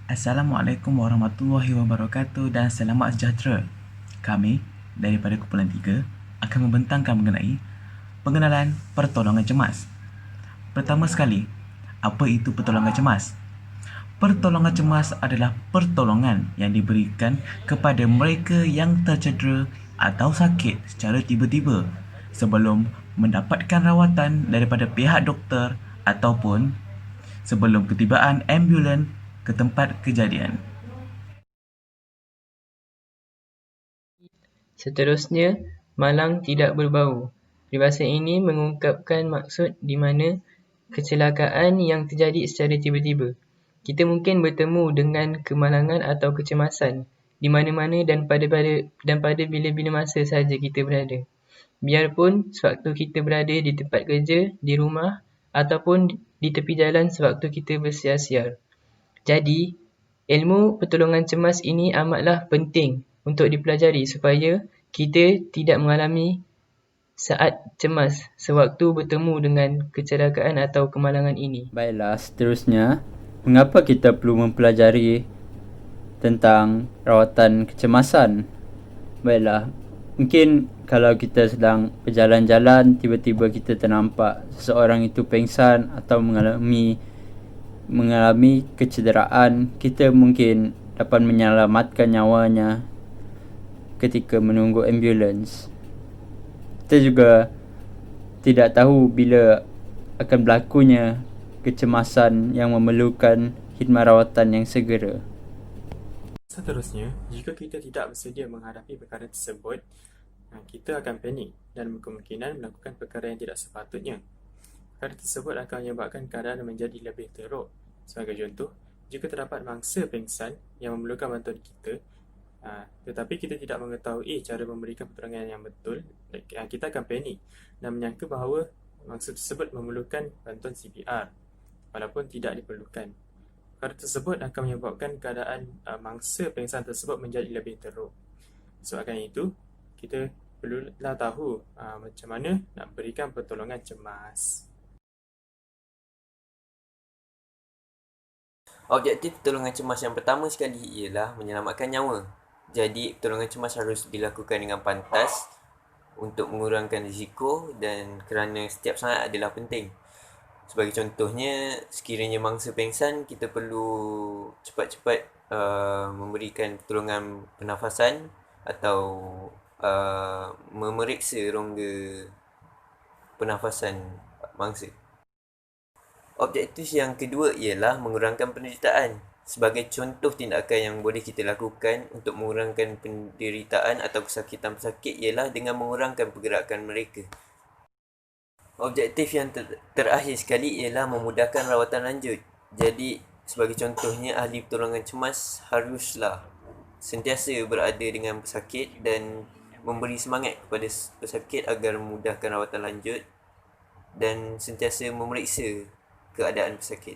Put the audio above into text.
Assalamualaikum warahmatullahi wabarakatuh dan selamat sejahtera. Kami daripada kumpulan 3 akan membentangkan mengenai pengenalan pertolongan cemas. Pertama sekali, apa itu pertolongan cemas? Pertolongan cemas adalah pertolongan yang diberikan kepada mereka yang tercedera atau sakit secara tiba-tiba sebelum mendapatkan rawatan daripada pihak doktor ataupun sebelum ketibaan ambulan ke tempat kejadian. Seterusnya, malang tidak berbau. Peribahasa ini mengungkapkan maksud di mana kecelakaan yang terjadi secara tiba-tiba. Kita mungkin bertemu dengan kemalangan atau kecemasan di mana-mana dan pada bila-bila masa sahaja kita berada. Biarpun sewaktu kita berada di tempat kerja, di rumah ataupun di tepi jalan sewaktu kita bersiar-siar. Jadi, ilmu pertolongan cemas ini amatlah penting untuk dipelajari supaya kita tidak mengalami saat cemas sewaktu bertemu dengan kecelakaan atau kemalangan ini. Baiklah, seterusnya, mengapa kita perlu mempelajari tentang rawatan kecemasan? Baiklah, mungkin kalau kita sedang berjalan-jalan, tiba-tiba kita ternampak seseorang itu pengsan atau mengalami kecederaan, kita mungkin dapat menyelamatkan nyawanya ketika menunggu ambulans. Kita juga tidak tahu bila akan berlakunya kecemasan yang memerlukan khidmat rawatan yang segera. Seterusnya, jika kita tidak bersedia menghadapi perkara tersebut, kita akan panik dan kemungkinan melakukan perkara yang tidak sepatutnya. Perkara tersebut akan menyebabkan keadaan menjadi lebih teruk. Sebagai contoh, jika terdapat mangsa pengsan yang memerlukan bantuan kita, tetapi kita tidak mengetahui cara memberikan pertolongan yang betul, kita akan panik dan menyangka bahawa mangsa tersebut memerlukan bantuan CPR walaupun tidak diperlukan. Perkara tersebut akan menyebabkan keadaan mangsa pengsan tersebut menjadi lebih teruk. Sebabkan itu, kita perlulah tahu macam mana nak berikan pertolongan cemas. Objektif pertolongan cemas yang pertama sekali ialah menyelamatkan nyawa. Jadi, pertolongan cemas harus dilakukan dengan pantas untuk mengurangkan risiko dan kerana setiap saat adalah penting. Sebagai contohnya, sekiranya mangsa pengsan, kita perlu cepat-cepat memberikan pertolongan pernafasan atau memeriksa rongga pernafasan mangsa. Objektif yang kedua ialah mengurangkan penderitaan. Sebagai contoh tindakan yang boleh kita lakukan untuk mengurangkan penderitaan atau kesakitan pesakit ialah dengan mengurangkan pergerakan mereka. Objektif yang terakhir sekali ialah memudahkan rawatan lanjut. Jadi, sebagai contohnya, ahli pertolongan cemas haruslah sentiasa berada dengan pesakit dan memberi semangat kepada pesakit agar memudahkan rawatan lanjut dan sentiasa memeriksa keadaan pesakit.